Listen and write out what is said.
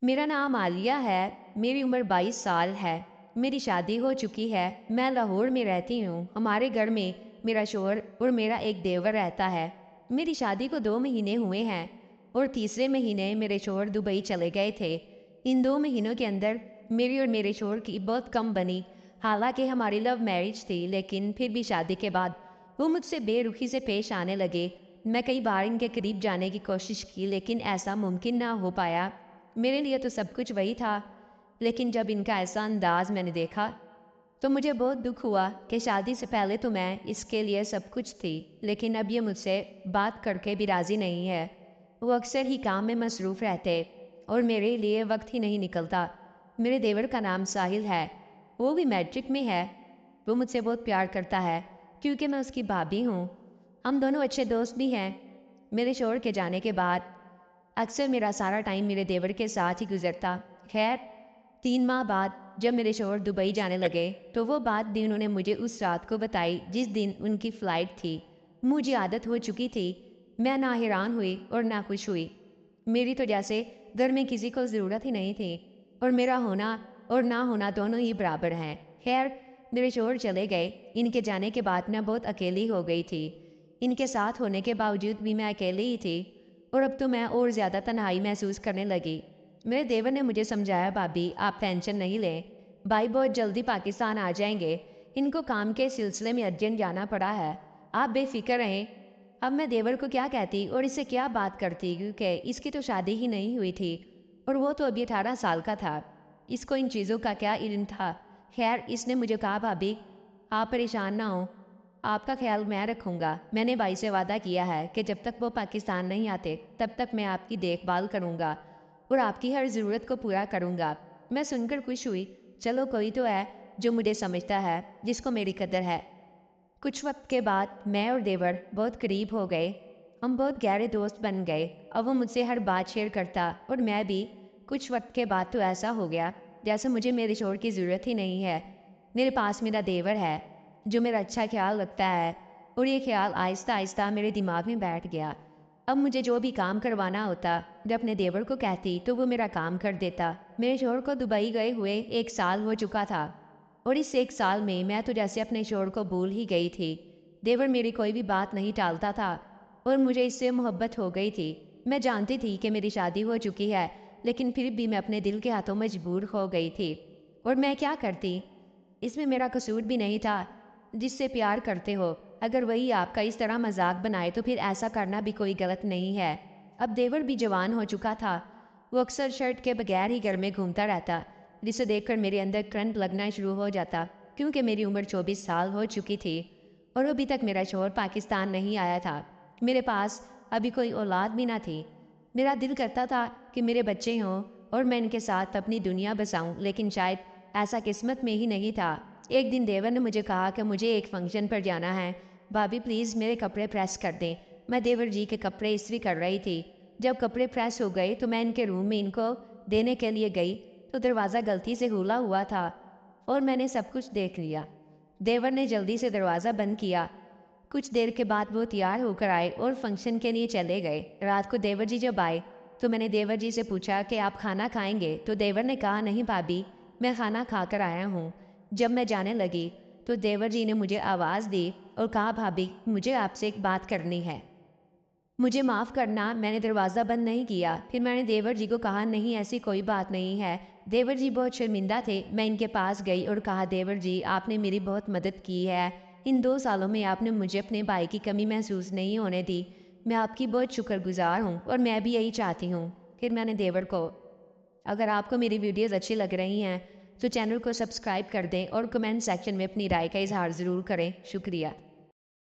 मेरा नाम आलिया है। मेरी उम्र 22 साल है। मेरी शादी हो चुकी है। मैं लाहौर में रहती हूँ। हमारे घर में मेरा शौहर और मेरा एक देवर रहता है। मेरी शादी को 2 महीने हुए हैं और तीसरे महीने मेरे शौहर दुबई चले गए थे। इन 2 महीनों के अंदर मेरी और मेरे शौहर की बहुत कम बनी। हालांकि हमारी लव मैरिज थी, लेकिन फिर भी शादी के बाद वो मुझसे बेरुखी से पेश आने लगे। मैं कई बार इनके करीब जाने की कोशिश की, लेकिन ऐसा मुमकिन ना हो पाया। मेरे लिए तो सब कुछ वही था, लेकिन जब इनका ऐसा अंदाज मैंने देखा तो मुझे बहुत दुख हुआ कि शादी से पहले तो मैं इसके लिए सब कुछ थी, लेकिन अब ये मुझसे बात करके भी राज़ी नहीं है। वो अक्सर ही काम में मसरूफ़ रहते और मेरे लिए वक्त ही नहीं निकलता। मेरे देवर का नाम साहिल है। वो भी मैट्रिक में है। वो मुझसे बहुत प्यार करता है क्योंकि मैं उसकी भाभी हूँ। हम दोनों अच्छे दोस्त भी हैं। मेरे शौहर के जाने के बाद अक्सर मेरा सारा टाइम मेरे देवर के साथ ही गुजरता। खैर, 3 माह बाद जब मेरे शौहर दुबई जाने लगे तो वो बात भी उन्होंने मुझे उस रात को बताई जिस दिन उनकी फ़्लाइट थी। मुझे आदत हो चुकी थी। मैं ना हैरान हुई और ना खुश हुई। मेरी तो जैसे घर में किसी को ज़रूरत ही नहीं थी और मेरा होना और ना होना दोनों ही बराबर हैं। खैर, मेरे शौहर चले गए। इनके जाने के बाद मैं बहुत अकेली हो गई थी। इनके साथ होने के बावजूद भी मैं अकेली ही थी और अब तो मैं और ज़्यादा तन्हाई महसूस करने लगी। मेरे देवर ने मुझे समझाया, भाभी आप टेंशन नहीं लें, भाई बहुत जल्दी पाकिस्तान आ जाएंगे। इनको काम के सिलसिले में अर्जेंट जाना पड़ा है। आप बेफिक्र रहें। अब मैं देवर को क्या कहती और इससे क्या बात करती, क्योंकि इसकी तो शादी ही नहीं हुई थी और वो तो अभी 18 साल का था। इसको इन चीज़ों का क्या इल्म था। खैर, इसने मुझे कहा, भाभी आप परेशान ना हो, आपका ख्याल मैं रखूंगा। मैंने भाई से वादा किया है कि जब तक वो पाकिस्तान नहीं आते तब तक मैं आपकी देखभाल करूंगा और आपकी हर ज़रूरत को पूरा करूंगा। मैं सुनकर खुश हुई। चलो, कोई तो है जो मुझे समझता है, जिसको मेरी कदर है। कुछ वक्त के बाद मैं और देवर बहुत करीब हो गए। हम बहुत गहरे दोस्त बन गए। अब वो मुझसे हर बात शेयर करता और मैं भी। कुछ वक्त के बाद तो ऐसा हो गया जैसे मुझे मेरे शोर की ज़रूरत ही नहीं है। मेरे पास मेरा देवर है जो मेरा अच्छा ख्याल रखता है और ये ख्याल आहिस्ता आहिस्ता मेरे दिमाग में बैठ गया। अब मुझे जो भी काम करवाना होता, जब अपने देवर को कहती तो वो मेरा काम कर देता। मेरे शोहर को दुबई गए हुए 1 साल हो चुका था और इस 1 साल में मैं तो जैसे अपने शोहर को भूल ही गई थी। देवर मेरी कोई भी बात नहीं टालता था और मुझे इससे मोहब्बत हो गई थी। मैं जानती थी कि मेरी शादी हो चुकी है, लेकिन फिर भी मैं अपने दिल के हाथों मजबूर हो गई थी। और मैं क्या करती? इसमें मेरा कसूर भी नहीं था। जिससे प्यार करते हो, अगर वही आपका इस तरह मजाक बनाए तो फिर ऐसा करना भी कोई गलत नहीं है। अब देवर भी जवान हो चुका था। वो अक्सर शर्ट के बगैर ही घर में घूमता रहता, जिसे देखकर मेरे अंदर करंट लगना शुरू हो जाता, क्योंकि मेरी उम्र 24 साल हो चुकी थी और अभी तक मेरा शौहर पाकिस्तान नहीं आया था। मेरे पास अभी कोई औलाद भी ना थी। मेरा दिल करता था कि मेरे बच्चे हों और मैं इनके साथ अपनी दुनिया बसाऊं, लेकिन शायद ऐसा किस्मत में ही नहीं था। एक दिन देवर ने मुझे कहा कि मुझे एक फंक्शन पर जाना है। भाभी प्लीज़ मेरे कपड़े प्रेस कर दें। मैं देवर जी के कपड़े इस्त्री कर रही थी। जब कपड़े प्रेस हो गए तो मैं इनके रूम में इनको देने के लिए गई तो दरवाज़ा गलती से खुला हुआ था और मैंने सब कुछ देख लिया। देवर ने जल्दी से दरवाज़ा बंद किया। कुछ देर के बाद वो तैयार होकर आए और फंक्शन के लिए चले गए। रात को देवर जी जब आए तो मैंने देवर जी से पूछा कि आप खाना खाएंगे, तो देवर ने कहा, नहीं भाभी, मैं खाना खाकर आया हूँ। जब मैं जाने लगी तो देवर जी ने मुझे आवाज़ दी और कहा, भाभी मुझे आपसे एक बात करनी है। मुझे माफ़ करना, मैंने दरवाज़ा बंद नहीं किया। फिर मैंने देवर जी को कहा, नहीं ऐसी कोई बात नहीं है। देवर जी बहुत शर्मिंदा थे। मैं इनके पास गई और कहा, देवर जी आपने मेरी बहुत मदद की है। इन 2 सालों में आपने मुझे अपने भाई की कमी महसूस नहीं होने दी। मैं आपकी बहुत शुक्रगुजार हूँ और मैं भी यही चाहती हूँ। फिर मैंने देवर को, अगर आपको मेरी वीडियोज़ अच्छी लग रही हैं तो चैनल को सब्सक्राइब कर दें और कमेंट सेक्शन में अपनी राय का इजहार ज़रूर करें। शुक्रिया।